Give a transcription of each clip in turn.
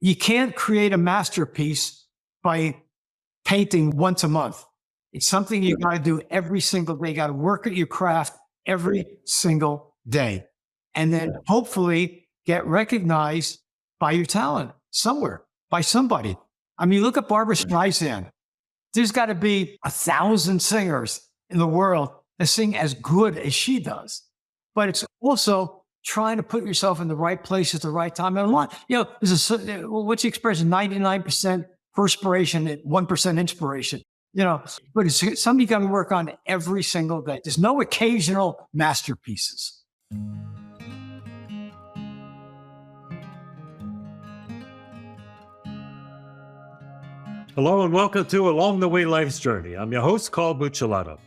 you can't create a masterpiece by painting once a month. It's something you got to do every single day. You got to work at your craft every single day. And then hopefully get recognized by your talent somewhere, by somebody. I mean, look at Barbra Streisand. There's got to be 1,000 singers in the world that sing as good as she does. But it's also trying to put yourself in the right place at the right time. And a lot, there's what's the expression? 99% perspiration and 1% inspiration. But it's something you got to work on every single day. There's no occasional masterpieces. Hello and welcome to Along the Way Life's Journey. I'm your host, Carl Buccellato.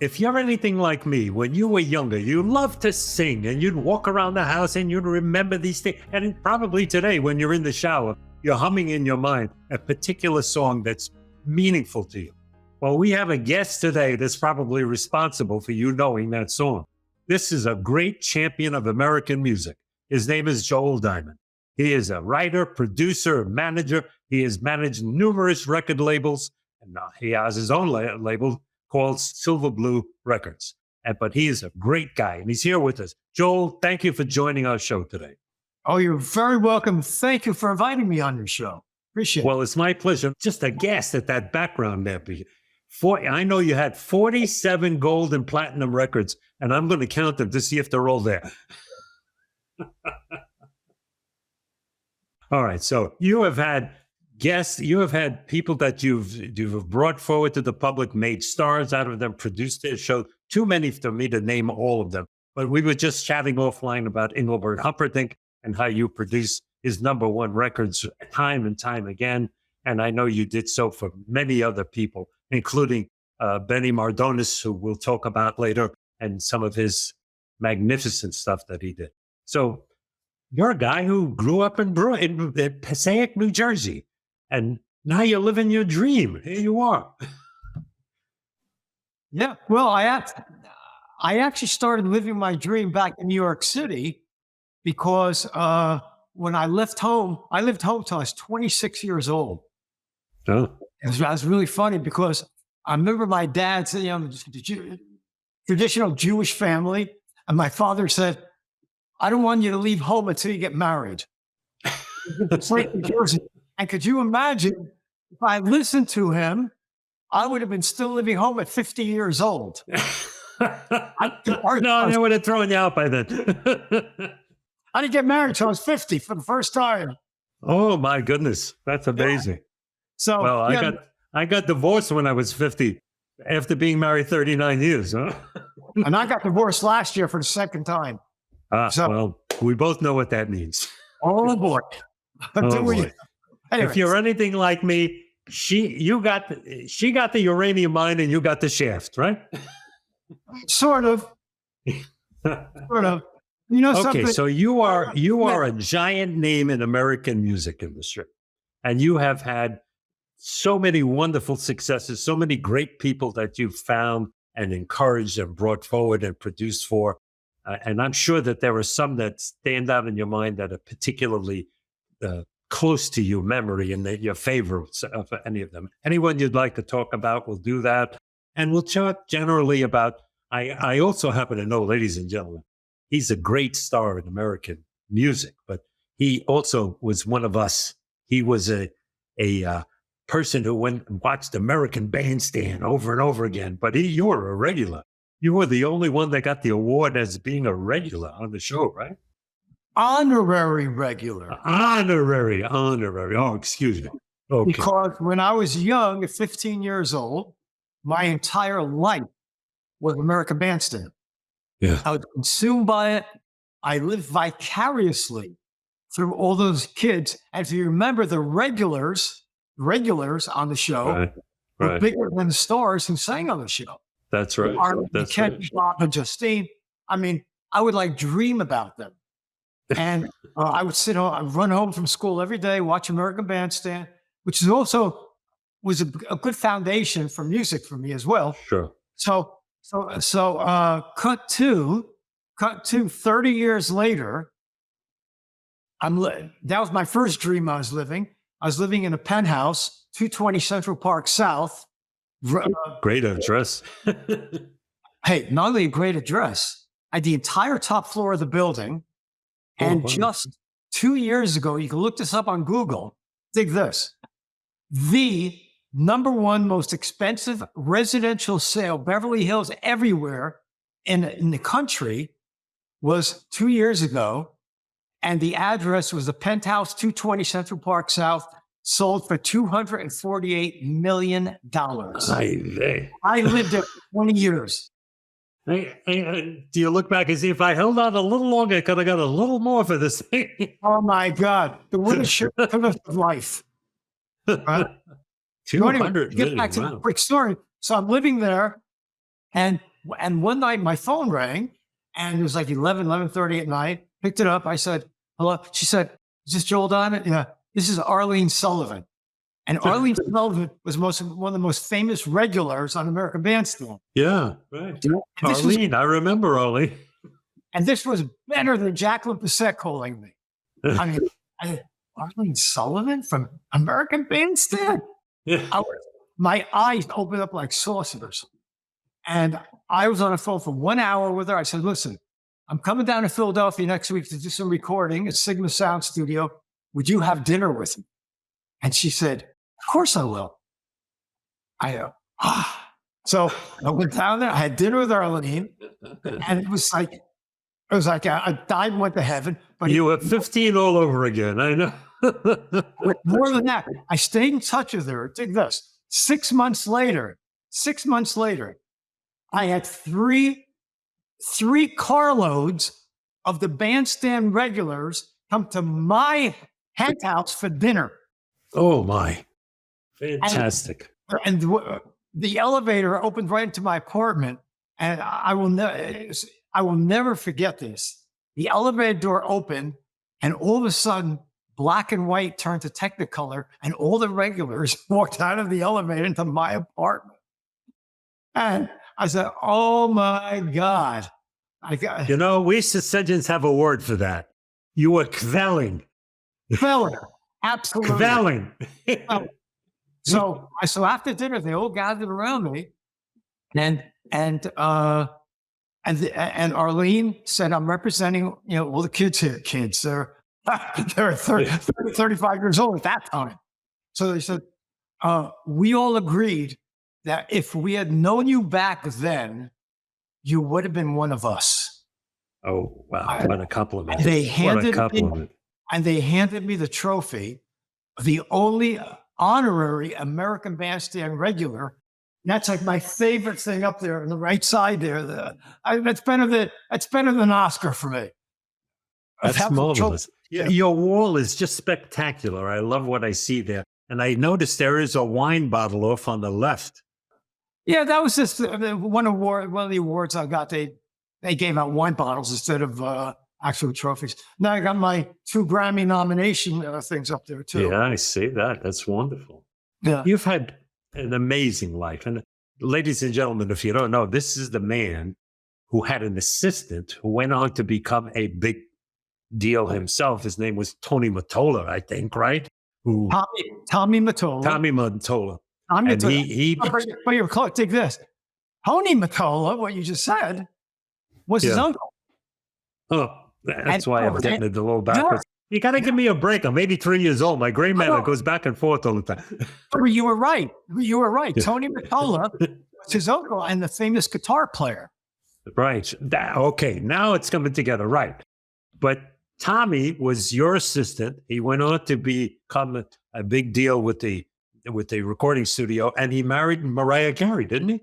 If you're anything like me, when you were younger, you loved to sing and you'd walk around the house and you'd remember these things. And probably today, when you're in the shower, you're humming in your mind a particular song that's meaningful to you. Well, we have a guest today that's probably responsible for you knowing that song. This is a great champion of American music. His name is Joel Diamond. He is a writer, producer, manager. He has managed numerous record labels, and he has his own label called Silver Blue Records. But he is a great guy, and he's here with us. Joel, thank you for joining our show today. Oh, you're very welcome. Thank you for inviting me on your show. Appreciate it. Well, it's my pleasure. Just aghast at that background there. I know you had 47 gold and platinum records, and I'm going to count them to see if they're all there. All right, so you have had guests, you have had people that you've brought forward to the public, made stars out of them, produced their show. Too many for me to name all of them. But we were just chatting offline about Engelbert Humperdinck and how you produce his #1 records time and time again. And I know you did so for many other people, including Benny Mardones, who we'll talk about later, and some of his magnificent stuff that he did. So you're a guy who grew up in Passaic, New Jersey, and now you're living your dream. Here you are. Yeah, well, I actually started living my dream back in New York City because when I lived home till I was 26 years old. Oh. It was really funny because I remember my dad's traditional Jewish family, and my father said, I don't want you to leave home until you get married. And could you imagine if I listened to him, I would have been still living home at 50 years old. No, they would have thrown you out by then. I didn't get married until I was 50 for the first time. Oh my goodness, that's amazing. Yeah. So, well, I got divorced when I was 50 after being married 39 years. Huh? And I got divorced last year for the second time. Well, we both know what that means. Oh boy! Boy. If you're anything like me, she got the uranium mine and you got the shaft, right? Sort of. Sort of. Okay, so you are a giant name in American music industry, and you have had so many wonderful successes, so many great people that you've found and encouraged and brought forward and produced for. And I'm sure that there are some that stand out in your mind that are particularly close to your memory and your favorites of any of them. Anyone you'd like to talk about, we'll do that. And we'll talk generally about, I also happen to know, ladies and gentlemen, he's a great star in American music, but he also was one of us. He was a person who went and watched American Bandstand over and over again, but you were a regular. You were the only one that got the award as being a regular on the show, right? Honorary regular. Honorary. Oh, excuse me. Okay. Because when I was young, at 15 years old, my entire life was American Bandstand. Yeah. I was consumed by it. I lived vicariously through all those kids. And if you remember, the regulars on the show were bigger than the stars who sang on the show. That's right. That's Ken, right. Bob, and Justine. I mean, I would dream about them. And I would I'd run home from school every day, watch American Bandstand, which was a good foundation for music for me as well. Sure. So cut to 30 years later, That was my first dream I was living. I was living in a penthouse, 220 Central Park South. Great address. Hey, not only a great address, I had the entire top floor of the building. And just 2 years ago, you can look this up on Google. Dig this. The number one most expensive residential sale, Beverly Hills, everywhere in the country, was 2 years ago. And the address was a penthouse, 220 Central Park South, sold for $248 million. I lived there for 20 years. Do you look back and see if I held on a little longer, I could have got a little more for this thing? Oh my God. The winning shirt of life. Right? So anyway, get back to the quick story. So I'm living there, and one night my phone rang, and it was like 11:30 at night. Picked it up. I said, hello. She said, is this Joel Diamond? Yeah. This is Arlene Sullivan. And Arlene Sullivan was one of the most famous regulars on American Bandstand. Yeah, right. Arlene, I remember Arlene. And this was better than Jacqueline Passaic calling me. I mean, Arlene Sullivan from American Bandstand? Yeah. My eyes opened up like saucers. And I was on the phone for 1 hour with her. I said, listen, I'm coming down to Philadelphia next week to do some recording at Sigma Sound Studio. Would you have dinner with me? And she said, of course I will. I go, So I went down there. I had dinner with Arlene, and it was like I died and went to heaven. But you were 15 all over again. I know. More than that, I stayed in touch with her. Take this. 6 months later, I had three carloads of the bandstand regulars come to my penthouse for dinner. Oh my. Fantastic. And the elevator opened right into my apartment. And I will never forget this. The elevator door opened, and all of a sudden, black and white turned to Technicolor, and all the regulars walked out of the elevator into my apartment. And I said, oh my God. You know, we Sicilians have a word for that. You were quelling. Quelling. Absolutely. Quelling. So after dinner, they all gathered around me, and Arlene said, "I'm representing, all the kids here. Kids, they're 35 years old at that time." So they said, "We all agreed that if we had known you back then, you would have been one of us." Oh wow! What a compliment! And they handed me the trophy, the only honorary American Bandstand regular. And that's like my favorite thing up there on the right side there. That's better than an Oscar for me. That's marvelous. Your wall is just spectacular. I love what I see there. And I noticed there is a wine bottle off on the left. Yeah, that was just one of the awards I got. They gave out wine bottles instead of actual trophies. Now I got my 2 Grammy nomination things up there too. Yeah, I see that. That's wonderful. Yeah. You've had an amazing life. And ladies and gentlemen, if you don't know, this is the man who had an assistant who went on to become a big deal himself. His name was Tommy Mottola, I think, right? Tommy Mottola. Tommy Mottola. And he but you're close. Take this. Tony Mottola, what you just said, was his uncle. Oh, that's why I'm getting it a little backwards. You got to give me a break. I'm 83 years old. My gray matter goes back and forth all the time. You were right. Tony Mottola was his uncle and the famous guitar player. Right. Okay. Now it's coming together. Right. But Tommy was your assistant. He went on to become a big deal with the recording studio, and he married Mariah Carey, didn't he?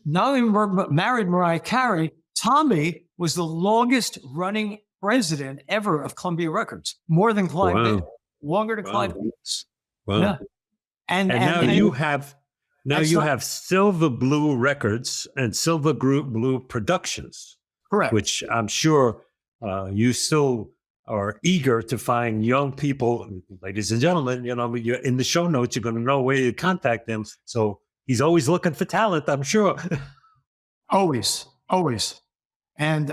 Not only married Mariah Carey, Tommy was the longest running president ever of Columbia Records, more than Clive Davis, longer than Clive Davis. Wow. Yeah. And now you have Silver Blue Records and Silver Blue Productions. Correct. Which I'm sure you still are eager to find young people. Ladies and gentlemen, you're in the show notes, you're going to know where you contact them. So he's always looking for talent, I'm sure. Always. And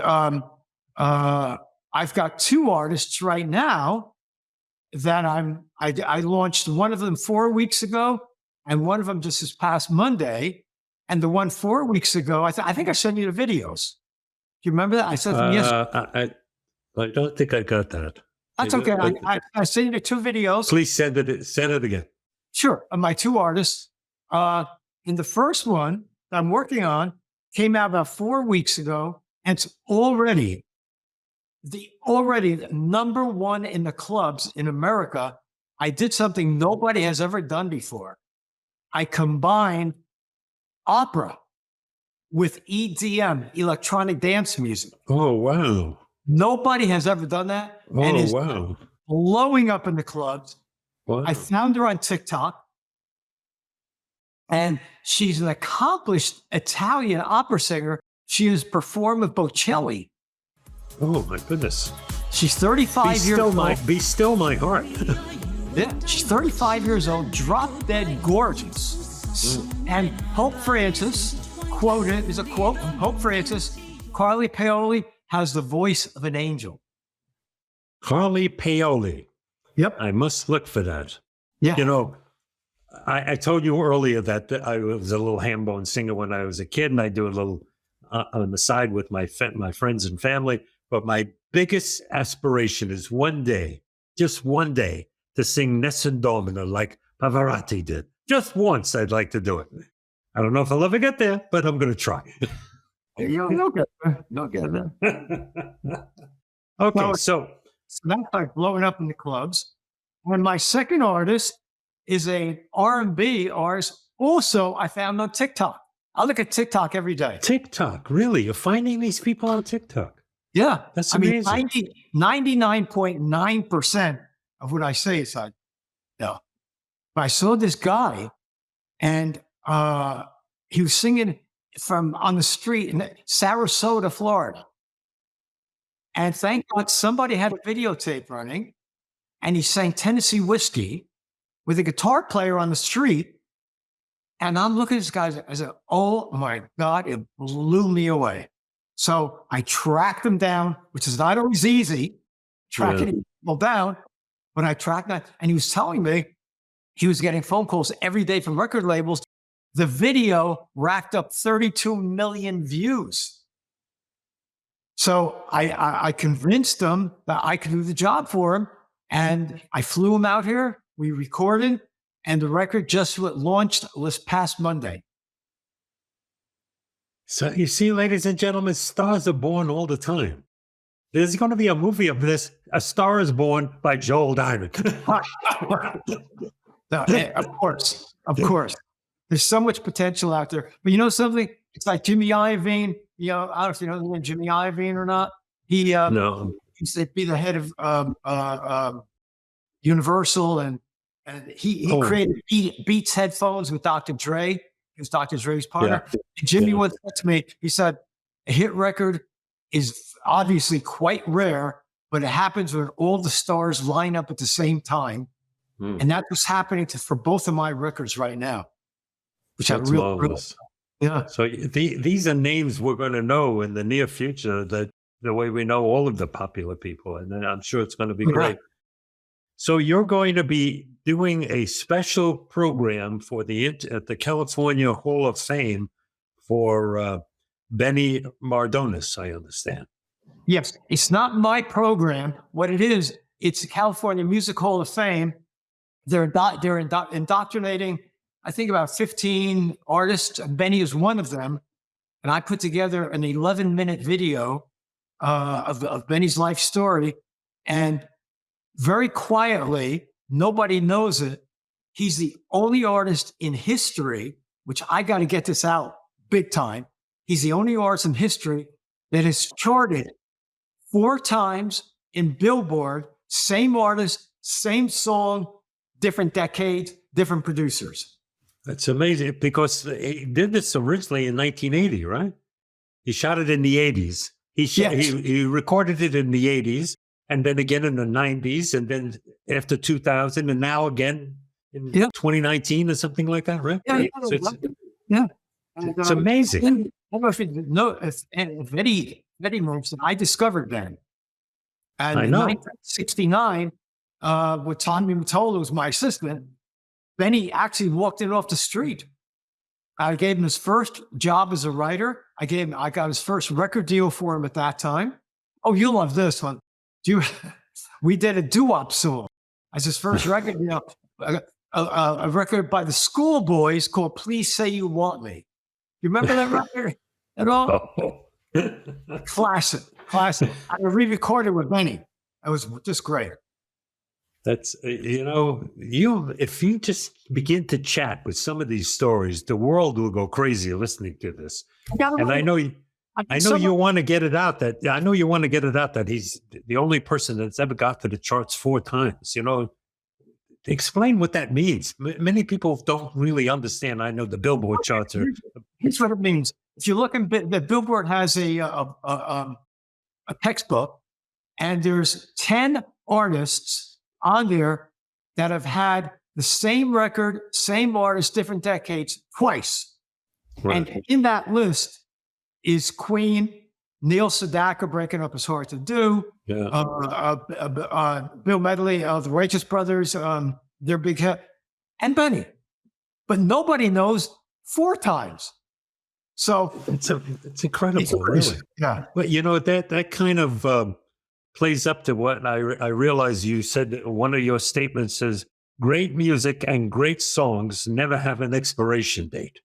I've got 2 artists right now that I launched one of them 4 weeks ago, and one of them just this past Monday, and the one 4 weeks ago. I think I sent you the videos. Do you remember that? I sent them yesterday. I don't think I got that. That's okay. I sent you the 2 videos. Please send it again. Sure. Of my 2 artists. In the first one that I'm working on came out about 4 weeks ago, and it's already the number 1 in the clubs in America. I did something nobody has ever done before. I combined opera with EDM, electronic dance music. Oh, wow. Nobody has ever done that. And it's blowing up in the clubs. Wow. I found her on TikTok, and she's an accomplished Italian opera singer. She has performed with Buccellato. Oh, my goodness. She's 35 years old. Be still my heart. Yeah, she's 35 years old, drop dead gorgeous. And Pope Francis, quoted, is a quote from Pope Francis, Carly Paoli has the voice of an angel. Carly Paoli. Yep. I must look for that. Yeah. You know, I told you earlier that I was a little ham bone singer when I was a kid, and I do a little on the side with my friends and family. But my biggest aspiration is one day, just one day, to sing Nessun Domina like Pavarotti did. Just once, I'd like to do it. I don't know if I'll ever get there, but I'm going to try. You'll get there. You'll get there. Okay, so that's like blowing up in the clubs. And my second artist is a R&B artist. Also, I found on TikTok. I look at TikTok every day. TikTok, really? You're finding these people on TikTok? Yeah. That's amazing. I mean, 99.9% of what I say is no. But I saw this guy, and he was singing from on the street in Sarasota, Florida. And thank God somebody had a videotape running, and he sang Tennessee Whiskey with a guitar player on the street. And I'm looking at this guy, I said, oh my God, it blew me away. So I tracked him down, which is not always easy, tracking people down, but I tracked that. And he was telling me he was getting phone calls every day from record labels. The video racked up 32 million views. So I convinced him that I could do the job for him. And I flew him out here. We recorded, and the record just launched this past Monday. So you see, ladies and gentlemen, stars are born all the time. There's going to be a movie of this, A Star is Born by Joel Diamond. No, of course. There's so much potential out there. But you know something? It's like Jimmy Iovine. You know, I don't know if you know the name Jimmy Iovine or not. He used to be the head of Universal, and he created Beats headphones with Dr. Dre. He was Dr. Dre's partner. Yeah. And Jimmy once said to me, he said, a hit record is obviously quite rare, but it happens when all the stars line up at the same time. And that's what's happening for both of my records right now. Which that's marvelous. Yeah. So these are names we're going to know in the near future, that the way we know all of the popular people. And then I'm sure it's going to be great. So you're going to be doing a special program for at the California Hall of Fame for Benny Mardones, I understand. Yes. It's not my program. What it is, it's the California Music Hall of Fame. They're indoctrinating, I think, about 15 artists. Benny is one of them. And I put together an 11-minute video of Benny's life story. And very quietly, nobody knows it, he's the only artist in history, which I got to get this out big time. He's the only artist in history that has charted 4 times in Billboard, same artist, same song, different decades, different producers. That's amazing, because he did this originally in 1980, right? He shot it in the 80s. He recorded it in the 80s, and then again in the 90s, and then after 2000, and now again in 2019 or something like that, right? Yeah. It's amazing. I don't know if you know, if Eddie knows that I discovered Ben. And in 1969, with Tommy Mottola, who's my assistant. Benny actually walked in off the street. I gave him his first job as a writer. I got his first record deal for him at that time. Oh, you'll love this one. We did a doo-wop song as his first record deal. A record by the Schoolboys called "Please Say You Want Me." You remember that record at all? Classic. I re-recorded with Benny. It was just great. That's, if you just begin to chat with some of these stories, the world will go crazy listening to this. And I know you want to get it out that he's the only person that's ever got to the charts 4 times. Explain what that means. Many people don't really understand. I know the Billboard charts are. Here's what it means. If you look at the Billboard has a textbook, and there's 10 artists on there that have had the same record, same artist, different decades twice. Right. And in that list is Queen, Neil Sedaka, Breaking Up Is Hard to Do, Bill Medley, the Righteous Brothers, their big hit, and Benny. But nobody knows 4 times. So it's incredible, really. Yeah. But that kind of plays up to what I realize you said. One of your statements says, "Great music and great songs never have an expiration date."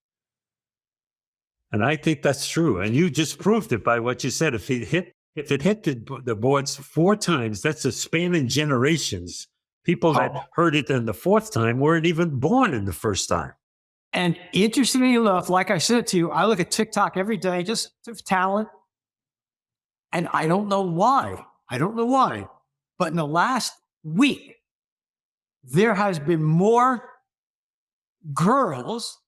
And I think that's true. And you just proved it by what you said. If it hit the boards 4 times, that's a span in generations. People that heard it in the 4th time weren't even born in the first time. And interestingly enough, like I said to you, I look at TikTok every day, just for talent. And I don't know why. But in the last week, there has been more girls.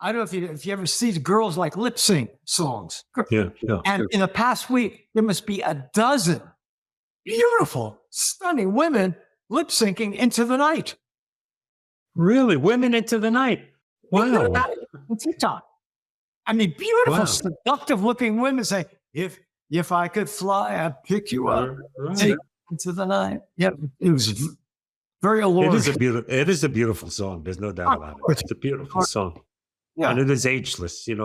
I don't know if you ever see the girls like lip sync songs. Yeah. And in the past week, there must be a dozen beautiful, stunning women lip syncing Into the Night. Really? Women Into the Night? Wow. On TikTok. I mean, beautiful, seductive looking women say, if I could fly, I'd pick you up. Right. Take Into the Night. Yeah, it was very alluring. It is a beautiful song. There's no doubt about it. It's a beautiful song. Yeah. And it is ageless. It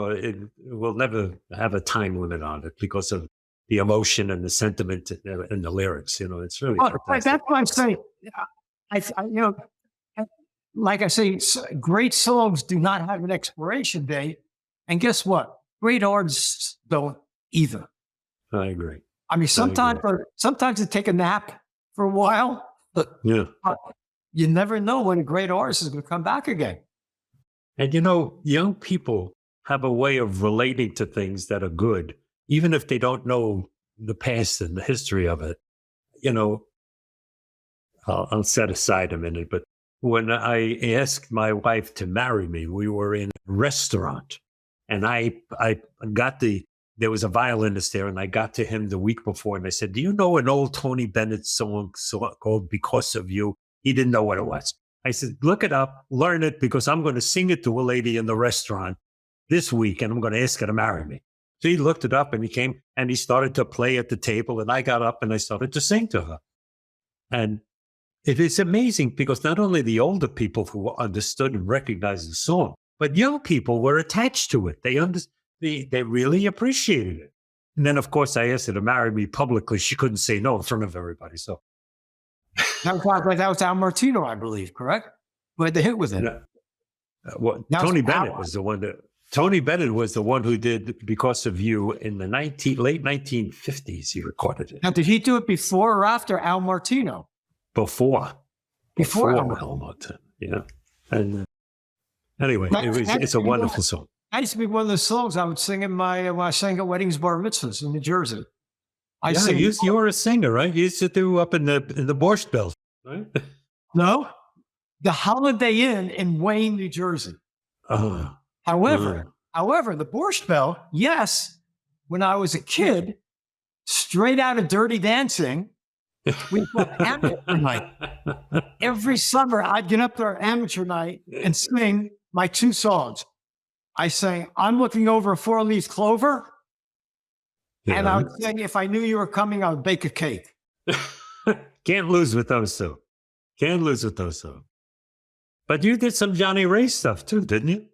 will never have a time limit on it because of the emotion and the sentiment and the lyrics. It's really fantastic. That's what I'm saying. Like I say, great songs do not have an expiration date. And guess what? Great artists don't either. I agree. I mean, sometimes they take a nap for a while, but you never know when a great artist is going to come back again. And young people have a way of relating to things that are good, even if they don't know the past and the history of it. I'll set aside a minute, but when I asked my wife to marry me, we were in a restaurant, and there was a violinist there, and I got to him the week before, and I said, "Do you know an old Tony Bennett song called Because of You?" He didn't know what it was. I said, "Look it up, learn it, because I'm going to sing it to a lady in the restaurant this week, and I'm going to ask her to marry me." So he looked it up, and he came, and he started to play at the table, and I got up, and I started to sing to her. And it is amazing, because not only the older people who understood and recognized the song, but young people were attached to it. They really appreciated it. And then, of course, I asked her to marry me publicly. She couldn't say no in front of everybody. So that was Al Martino, I believe, correct? Who had the hit with it? Tony Bennett was the one Tony Bennett was the one who did Because of You in the late 1950s. He recorded it. Now, did he do it before or after Al Martino? Before Al Martino. Yeah. And anyway, it's a wonderful song. That used to be one of the songs I would sing when I sang at weddings, bar mitzvahs in New Jersey. You were a singer, right? You used to do up in the Borscht Belt, right? No, the Holiday Inn in Wayne, New Jersey. However, the Borscht Belt, yes, when I was a kid, straight out of Dirty Dancing, we put amateur night. Every summer, I'd get up there amateur night and sing my 2 songs. I sang, "I'm looking over a 4-leaf clover." Yeah. And I would sing, "If I knew you were coming, I would bake a cake." Can't lose with those 2. Can't lose with those songs. But you did some Johnny Ray stuff too, didn't you?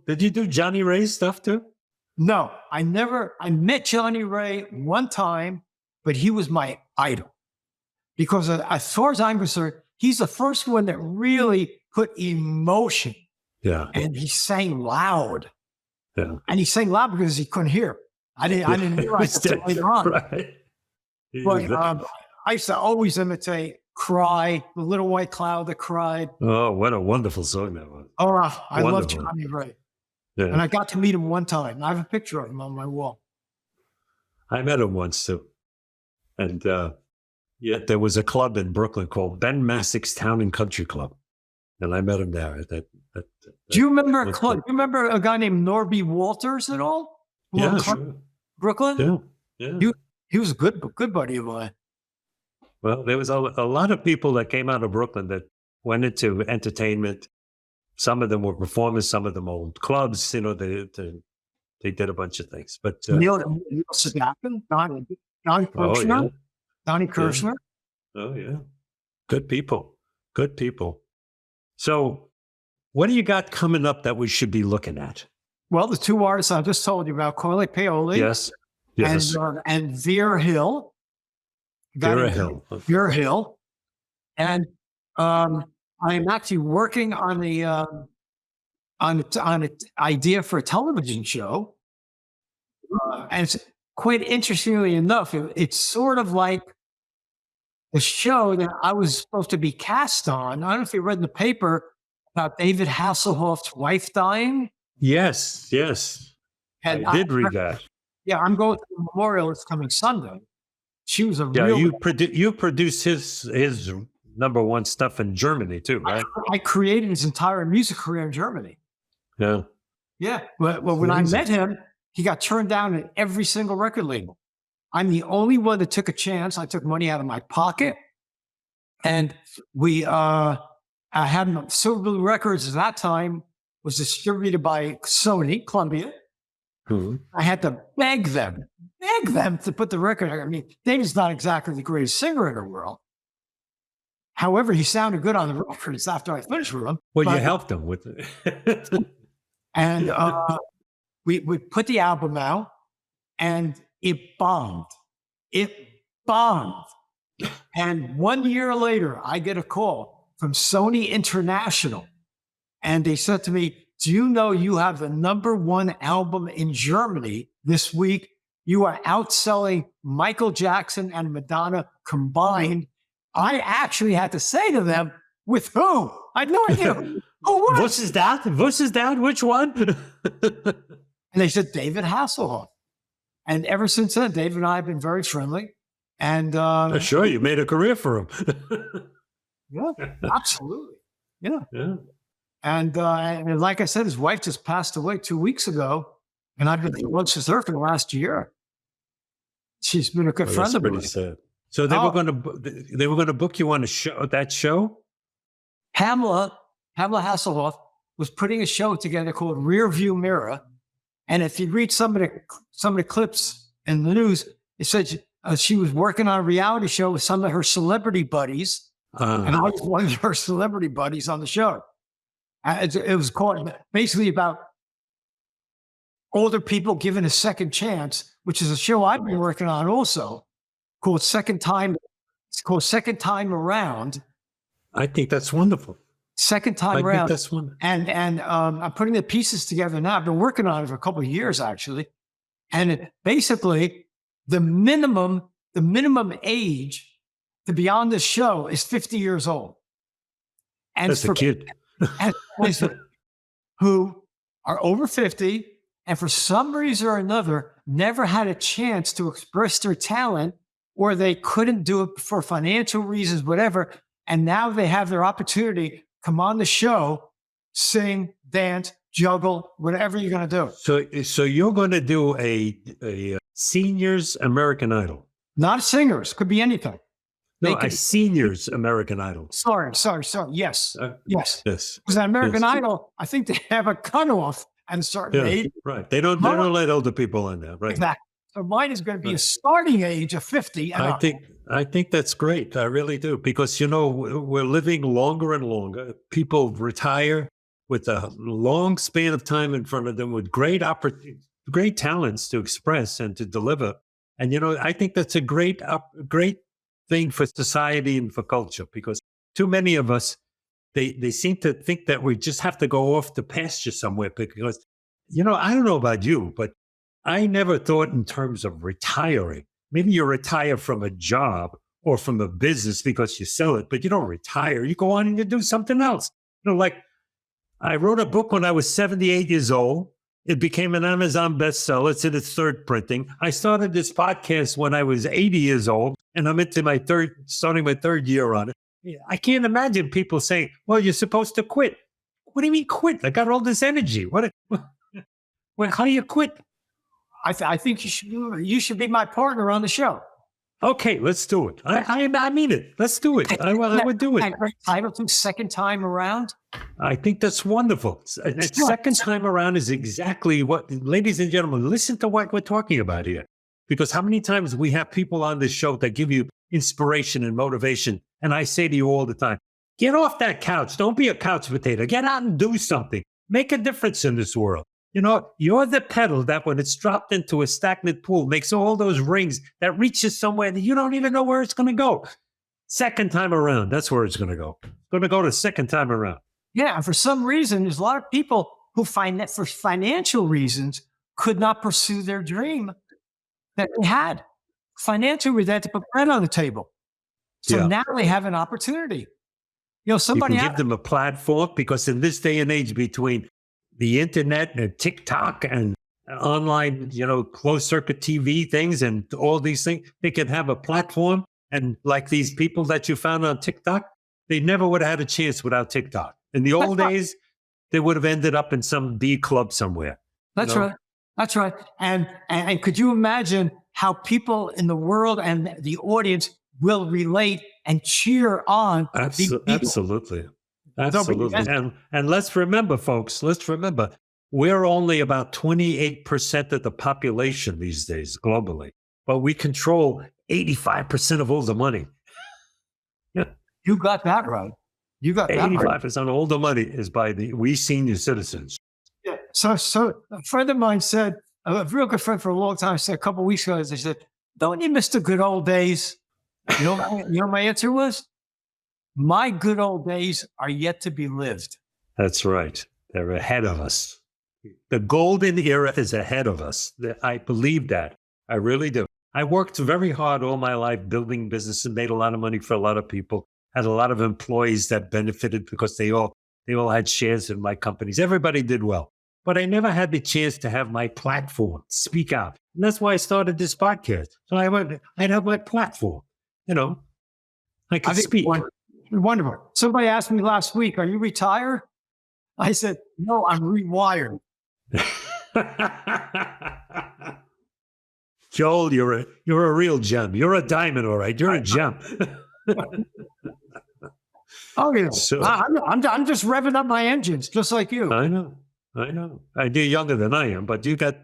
Did you do Johnny Ray stuff too? No, I met Johnny Ray one time, but he was my idol. Because as far as I'm concerned, he's the first one that really put emotion. Yeah. And he sang loud. Yeah. And he sang loud because he couldn't hear. I didn't realize that later on. Right. But I used to always imitate Cry, the little white cloud that cried. Oh, what a wonderful song that was. Oh, I love Wonderful. Johnny Ray. Yeah. And I got to meet him one time. I have a picture of him on my wall. I met him once too. And there was a club in Brooklyn called Ben Massick's Town and Country Club. And I met him there. Do you remember a club? Do you remember a guy named Norby Walters at all? Yeah, sure. Brooklyn? Yeah. He was a good buddy of mine. Well, there was a lot of people that came out of Brooklyn that went into entertainment. Some of them were performers, some of them owned clubs. You know, they did a bunch of things. But Neil Sedaka, Donnie Kirshner, Donnie Kirshner. Oh yeah, good people. So, what do you got coming up that we should be looking at? Well, the two artists I just told you about, Coyle Paoli, Yes. and Vera Hill. Vera Hill. Vera Hill. And I'm actually working on an idea for a television show. And it's quite interestingly enough, it's sort of like the show that I was supposed to be cast on. I don't know if you read in the paper about David Hasselhoff's wife dying. Yes. And I did read that. Yeah, I'm going to the memorial. It's coming Sunday. She was a you produced his number one stuff in Germany too, right? I created his entire music career in Germany. Yeah. Yeah. Well, when I met him, he got turned down at every single record label. I'm the only one that took a chance. I took money out of my pocket. And I had Silver Blue Records at that time was distributed by Sony, Columbia. Mm-hmm. I had to beg them to put the record. I mean, David's not exactly the greatest singer in the world. However, he sounded good on the records after I finished with him. Well, you helped him with it. And we put the album out, and it bombed. And 1 year later, I get a call from Sony International, and they said to me, "Do you know you have the number one album in Germany this week? You are outselling Michael Jackson and Madonna combined." I actually had to say to them, "With who?" I had no idea. Who was? What is that? Which one? And they said, David Hasselhoff. And ever since then, David and I have been very friendly. And sure, you made a career for him. Yeah, absolutely. Yeah. And like I said, his wife just passed away 2 weeks ago. And I've been close with her for the last year. She's been a good friend of mine. That's pretty sad. So they were going to book you on that show? Pamela Hasselhoff was putting a show together called Rear View Mirror. And if you read some of the clips in the news, it said she was working on a reality show with some of her celebrity buddies. And I was one of her celebrity buddies on the show. It was called basically about older people given a second chance, which is a show I've been working on also, called Second Time. It's called Second Time Around. I think that's wonderful. Second Time Around. I think that's wonderful. And I'm putting the pieces together now. I've been working on it for a couple of years, actually. And basically, the minimum age to be on this show is 50 years old. And that's a kid. And who are over 50 and for some reason or another never had a chance to express their talent, or they couldn't do it for financial reasons, whatever. And now they have their opportunity. Come on the show, sing, dance, juggle, whatever you're going to do. So you're going to do a seniors American Idol. Not singers. Could be anything. No, a seniors American Idol. Sorry. Yes. Yes. Yes. Because American Idol, I think they have a cutoff at a certain age. Right. They don't let older people in there. Right. Exactly. So mine is going to be a starting age of 50 and up. I think that's great. I really do. Because, we're living longer and longer. People retire with a long span of time in front of them with great talents to express and to deliver. And, I think that's a great thing for society and for culture, because too many of us, they seem to think that we just have to go off the pasture somewhere because, I don't know about you, but I never thought in terms of retiring. Maybe you retire from a job or from a business because you sell it, but you don't retire. You go on and you do something else. Like I wrote a book when I was 78 years old. It became an Amazon bestseller. It's in its third printing. I started this podcast when I was 80 years old, and I'm starting my third year on it. I can't imagine people saying, well, you're supposed to quit. What do you mean quit? I got all this energy. How do you quit? I think you should be my partner on the show. Okay, let's do it. I mean it. Let's do it. I would do it. Title to second time around. I think that's wonderful. Second time around is exactly what, ladies and gentlemen, listen to what we're talking about here. Because how many times we have people on this show that give you inspiration and motivation. And I say to you all the time, get off that couch. Don't be a couch potato. Get out and do something. Make a difference in this world. You're the pedal that when it's dropped into a stagnant pool makes all those rings that reaches somewhere that you don't even know where it's going to go. Second time around, that's where it's going to go. It's going to go the second time around. Yeah, and for some reason, there's a lot of people who find that for financial reasons could not pursue their dream that they had. Financially, they had to put bread on the table. So now they have an opportunity. Somebody you can give them a platform, because in this day and age between the internet and TikTok and online, closed circuit TV things and all these things, they can have a platform. And like these people that you found on TikTok, they never would have had a chance without TikTok. In the old days, they would have ended up in some B club somewhere. That's right. That's right. And could you imagine how people in the world and the audience will relate and cheer on these people? Absolutely. And let's remember, folks, we're only about 28% of the population these days globally, but we control 85% of all the money. Yeah. You got that right. 85% of all the money is by we senior citizens. Yeah. So a friend of mine said, a real good friend for a long time, said a couple of weeks ago, they said, don't you miss the good old days? You know my answer was? My good old days are yet to be lived. That's right. They're ahead of us. The golden era is ahead of us. I believe that. I really do. I worked very hard all my life building business and made a lot of money for a lot of people. Had a lot of employees that benefited because they all had shares in my companies. Everybody did well. But I never had the chance to have my platform, speak out. And that's why I started this podcast. So I'd have my platform. I could speak. Wonderful. Somebody asked me last week, are you retired? I said, no, I'm rewired. Joel, you're a real gem. You're a diamond, all right. You're a gem. Oh, yeah. So, I'm just revving up my engines, just like you. I know. You're younger than I am, but you got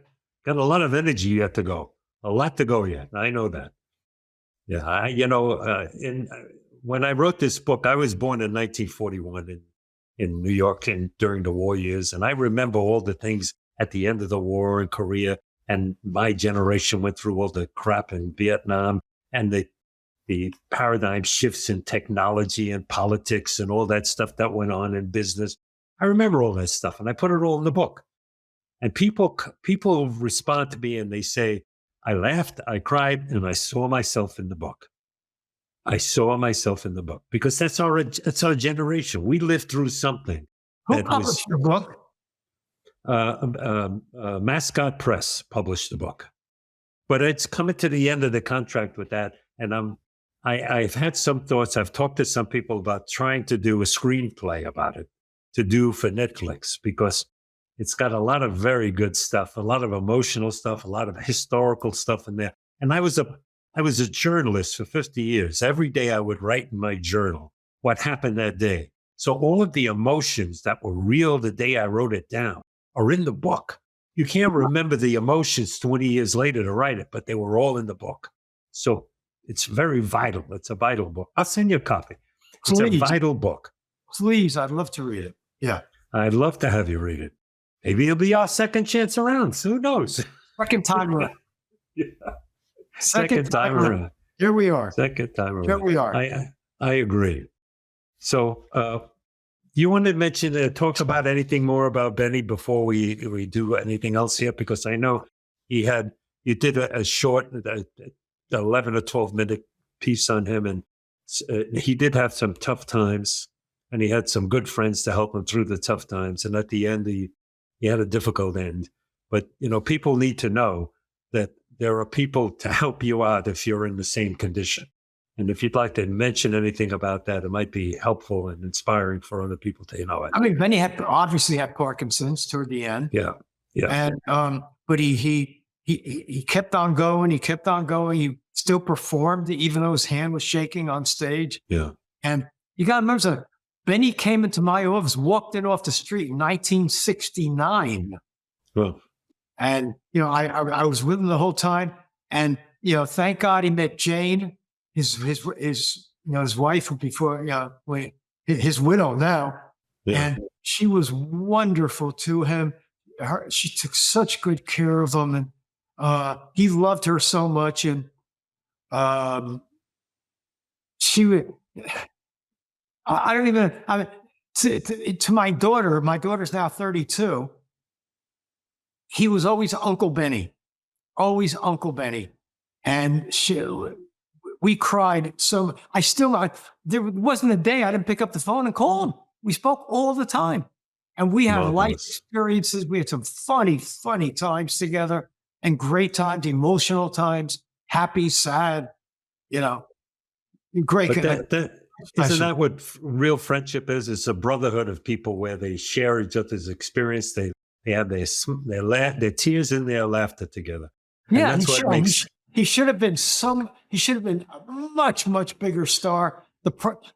a lot of energy yet to go. A lot to go yet. I know that. Yeah, when I wrote this book, I was born in 1941 in New York and during the war years. And I remember all the things at the end of the war in Korea. And my generation went through all the crap in Vietnam and the paradigm shifts in technology and politics and all that stuff that went on in business. I remember all that stuff, and I put it all in the book. And people respond to me and they say, I laughed, I cried, and I saw myself in the book. I saw myself in the book because that's our generation. We lived through something. Who published your book? Mascot Press published the book, but it's coming to the end of the contract with that. And I've had some thoughts. I've talked to some people about trying to do a screenplay about it to do for Netflix because it's got a lot of very good stuff, a lot of emotional stuff, a lot of historical stuff in there. And I was a journalist for 50 years. Every day I would write in my journal what happened that day. So all of the emotions that were real the day I wrote it down are in the book. you can't remember the emotions 20 years later to write it, but they were all in the book. So it's very vital. It's a vital book. I'll send you a copy. It's a vital book. Please, I'd love to read it. Yeah. I'd love to have you read it. Maybe it'll be our second chance around. Who knows? Second time around. Yeah. Second time around. Here we are. Second time around. Here we are. I agree. So you want to mention, talk about anything more about Benny before we do anything else here? Because I know you did a short 11 or 12 minute piece on him, and he did have some tough times, and he had some good friends to help him through the tough times. And at the end, he had a difficult end. But, people need to know that there are people to help you out if you're in the same condition. And if you'd like to mention anything about that, it might be helpful and inspiring for other people to know it. I mean, Benny obviously had Parkinson's toward the end. Yeah. Yeah. And, but he kept on going. He kept on going. He still performed, even though his hand was shaking on stage. Yeah. And you got to remember, Benny came into my office, walked in off the street in 1969. Well, and, I was with him the whole time. And, thank God he met Jane, his wife before, his widow now. Yeah. And she was wonderful to him. She took such good care of him. And he loved her so much. And she would, to my daughter's now 32. He was always Uncle Benny, always Uncle Benny. And we cried. So there wasn't a day I didn't pick up the phone and call him. We spoke all the time. And we had life experiences. We had some funny, funny times together, and great times, emotional times, happy, sad, great. But isn't that what real friendship is? It's a brotherhood of people where they share each other's experience. They have their tears and their laughter together. And yeah, that's what makes. He should have been he should have been a much, much bigger star. It's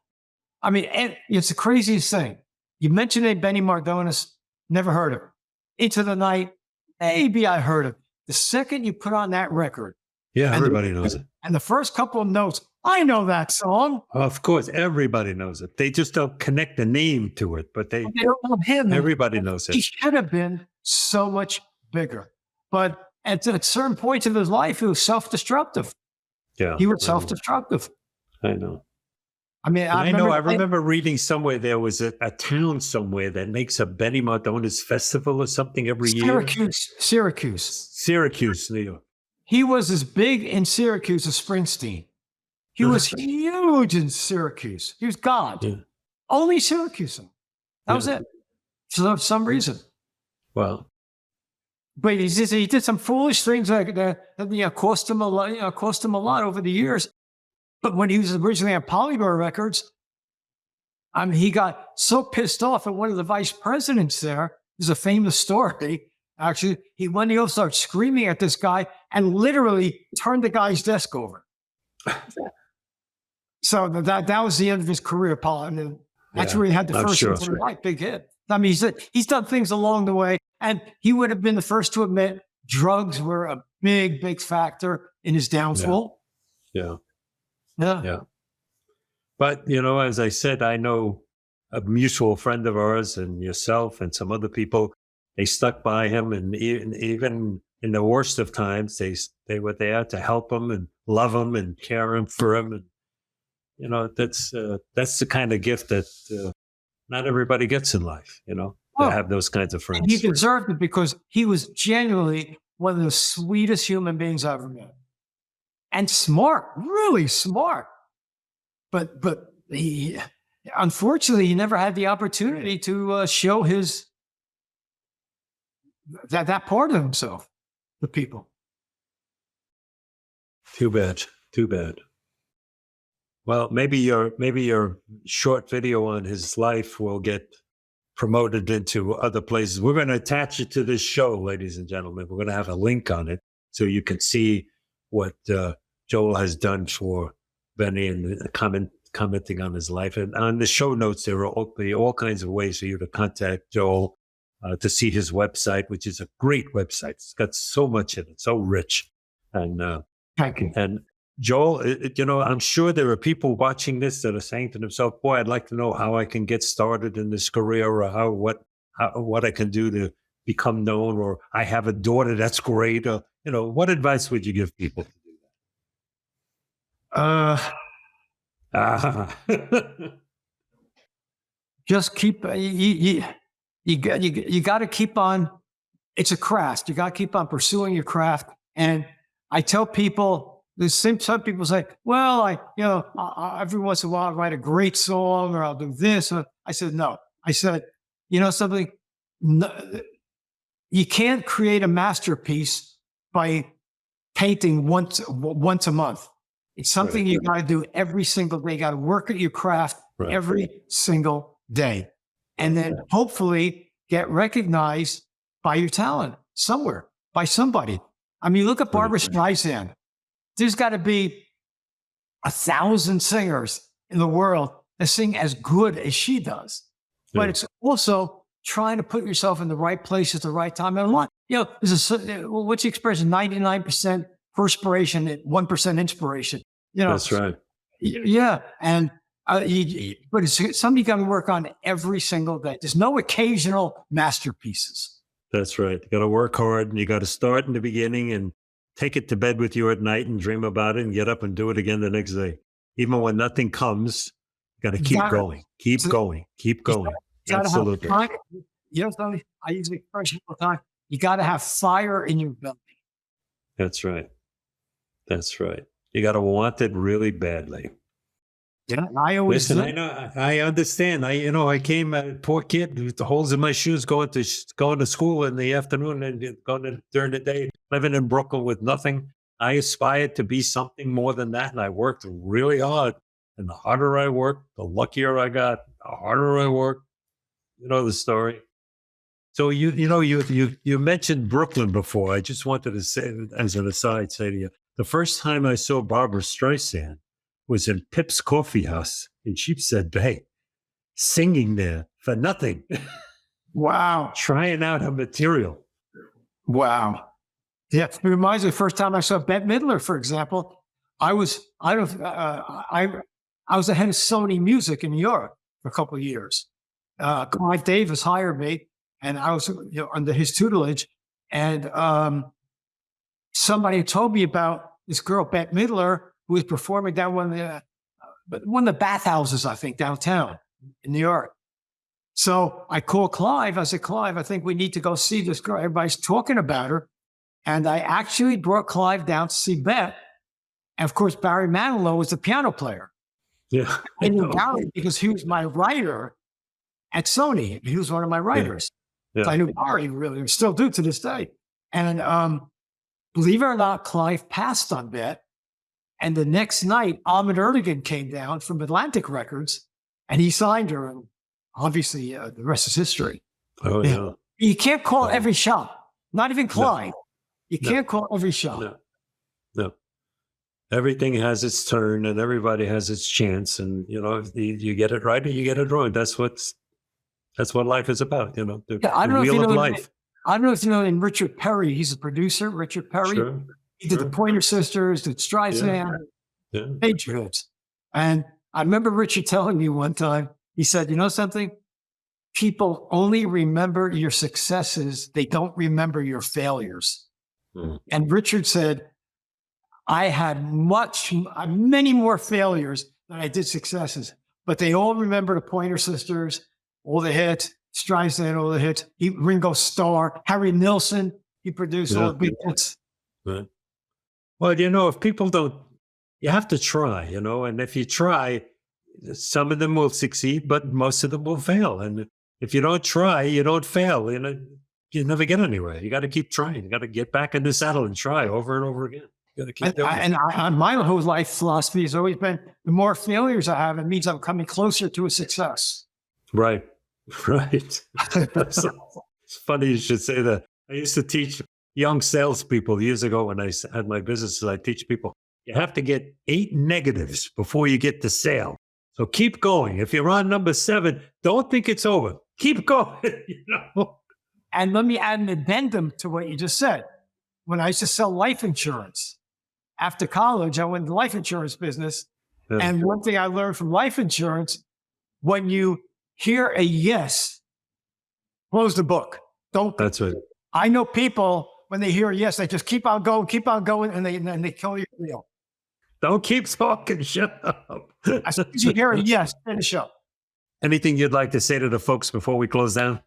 the craziest thing. You mentioned Benny Mardones, never heard of him. Into the Night, maybe I heard of it. The second you put on that record. Yeah, everybody knows it. And the first couple of notes, I know that song. Of course, everybody knows it. They just don't connect the name to it, but they don't know him. Everybody knows it. He should have been so much bigger. But at certain points in his life, he was self-destructive. Yeah. He was self-destructive. I know. I remember reading somewhere there was a town somewhere that makes a Benny Mardones festival or something every year. Syracuse, New York. He was as big in Syracuse as Springsteen. He was huge in Syracuse. He was God. Yeah. Only Syracuse. That was it. For some reason. Well. But he did some foolish things like that, cost him a lot over the years. But when he was originally on Polydor Records, he got so pissed off at one of the vice presidents there. There's a famous story. Actually, he went to start screaming at this guy and literally turned the guy's desk over. So that was the end of his career, Paul. And that's where he had the first big hit. He's done things along the way, and he would have been the first to admit drugs were a big, big factor in his downfall. Yeah. But, as I said, I know a mutual friend of ours and yourself and some other people, they stuck by him. And even in the worst of times, they were there to help him and love him and care for him. And, that's the kind of gift that not everybody gets in life, to have those kinds of friends. And he deserved it because he was genuinely one of the sweetest human beings I've ever met. And smart, really smart. But he, unfortunately, he never had the opportunity to show that part of himself to people. Too bad. Well, maybe your short video on his life will get promoted into other places. We're going to attach it to this show, ladies and gentlemen. We're going to have a link on it so you can see what Joel has done for Benny and commenting on his life. And on the show notes, there will be all kinds of ways for you to contact Joel to see his website, which is a great website. It's got so much in it, so rich. And Thank you. and Joel, I'm sure there are people watching this that are saying to themselves, "Boy, I'd like to know how I can get started in this career, or what I can do to become known, or I have a daughter that's great." Or what advice would you give people to do Uh, that? just keep you got to keep on. It's a craft. You got to keep on pursuing your craft. And I tell people, some people say, "Well, every once in a while I write a great song, or I'll do this." I said, "No." I said, something. No, you can't create a masterpiece by painting once a month. It's something you got to do every single day. You got to work at your craft every single day, and then hopefully get recognized by your talent somewhere, by somebody. I mean, look at Barbra Streisand. There's got to be 1,000 singers in the world that sing as good as she does. But it's also trying to put yourself in the right place at the right time. And what's the expression? 99% perspiration and 1% inspiration. That's right. Yeah. And but it's something you got to work on every single day. There's no occasional masterpieces. That's right. You got to work hard, and you got to start in the beginning and take it to bed with you at night and dream about it and get up and do it again the next day. Even when nothing comes, you got to keep going, keep going. Absolutely. I use the expression all the time. You got to have fire in your belly. That's right. That's right. You got to want it really badly. Yeah, I always listen. I understand. I came a poor kid with the holes in my shoes, going to school in the afternoon and going during the day, living in Brooklyn with nothing. I aspired to be something more than that, and I worked really hard. And the harder I worked, the luckier I got. The harder I worked, you know the story. So you mentioned Brooklyn before. I just wanted to say, as an aside, say to you, the first time I saw Barbra Streisand was in Pip's Coffee House in Sheepshead Bay, singing there for nothing. Wow. Trying out her material. Wow. Yeah, it reminds me of the first time I saw Bette Midler, for example. I was the head of Sony Music in New York for a couple of years. Clive Davis hired me, and I was under his tutelage. And somebody told me about this girl, Bette Midler, who was performing down one of the bathhouses, I think, downtown in New York. So I called Clive. I said, "Clive, I think we need to go see this girl. Everybody's talking about her." And I actually brought Clive down to see Bette. And of course, Barry Manilow was the piano player. Yeah. I knew Barry because he was my writer at Sony. He was one of my writers. Yeah. So I knew Barry really, still do to this day. And believe it or not, Clive passed on Bette. And the next night, Ahmet Ertegun came down from Atlantic Records, and he signed her. And obviously, the rest is history. Oh, yeah. You can't call every shot, not even Clive. You can't call every shot. No. Everything has its turn, and everybody has its chance. And, if you get it right or you get it wrong. That's what life is about, the wheel of life. I don't know if you know in Richard Perry, he's a producer, Richard Perry. Sure. He did the Pointer Sisters, did Streisand, major hits. And I remember Richard telling me one time, he said, "You know something? People only remember your successes. They don't remember your failures." Mm. And Richard said, "I had many more failures than I did successes, but they all remember the Pointer Sisters, all the hits, Streisand, all the hits. Ringo Starr, Harry Nilsson, he produced all the big hits." Right. Well, if people don't, you have to try, and if you try, some of them will succeed, but most of them will fail. And if you don't try, you don't fail. You never get anywhere. You got to keep trying. You got to get back in the saddle and try over and over again. You got to keep doing it. And my whole life philosophy has always been, the more failures I have, it means I'm coming closer to a success. Right. It's funny you should say that. I used to teach young salespeople years ago when I had my businesses. I teach people, you have to get 8 negatives before you get the sale. So keep going. If you're on number 7, don't think it's over. Keep going. And let me add an addendum to what you just said. When I used to sell life insurance, after college, I went into the life insurance business. Yeah. And one thing I learned from life insurance, when you hear a yes, close the book. Don't. That's right. I know people, when they hear a yes, they just keep on going, and they kill your deal. Don't keep talking. Shut up. As soon as you hear a yes, finish up. Anything you'd like to say to the folks before we close down?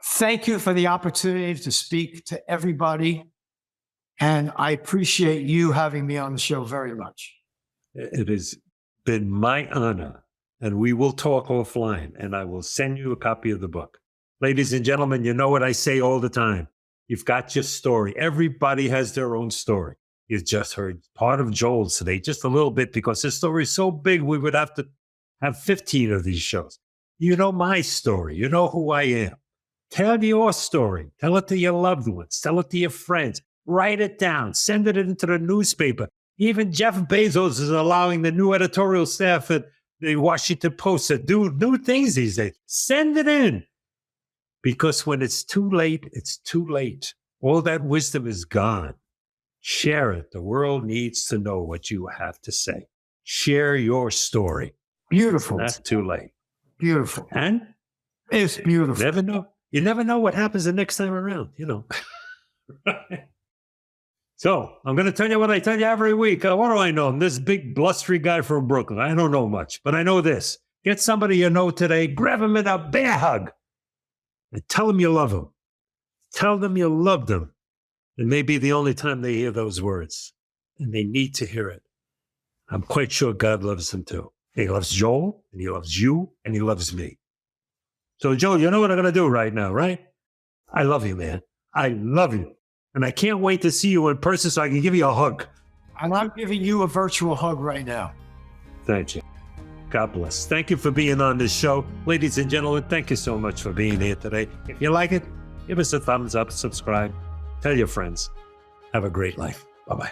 Thank you for the opportunity to speak to everybody. And I appreciate you having me on the show very much. It has been my honor. And we will talk offline, and I will send you a copy of the book. Ladies and gentlemen, you know what I say all the time. You've got your story. Everybody has their own story. You've just heard part of Joel's today, just a little bit, because his story is so big, we would have to have 15 of these shows. You know my story. You know who I am. Tell your story. Tell it to your loved ones. Tell it to your friends. Write it down. Send it into the newspaper. Even Jeff Bezos is allowing the new editorial staff at the Washington Post to do new things these days. Send it in. Because when it's too late, it's too late. All that wisdom is gone. Share it. The world needs to know what you have to say. Share your story. Beautiful. Not too late. Beautiful. And it's beautiful. never know. You never know what happens the next time around, you know. So I'm going to tell you what I tell you every week. What do I know? I'm this big blustery guy from Brooklyn. I don't know much, but I know this. Get somebody you know today, grab them in a bear hug, and tell them you love them. Tell them you love them. It may be the only time they hear those words, and they need to hear it. I'm quite sure God loves them too. He loves Joel, and he loves you, and he loves me. So, Joel, you know what I'm going to do right now, right? I love you, man. I love you. And I can't wait to see you in person so I can give you a hug. And I'm giving you a virtual hug right now. Thank you. God bless. Thank you for being on this show. Ladies and gentlemen, thank you so much for being here today. If you like it, give us a thumbs up, subscribe, tell your friends. Have a great life. Bye-bye.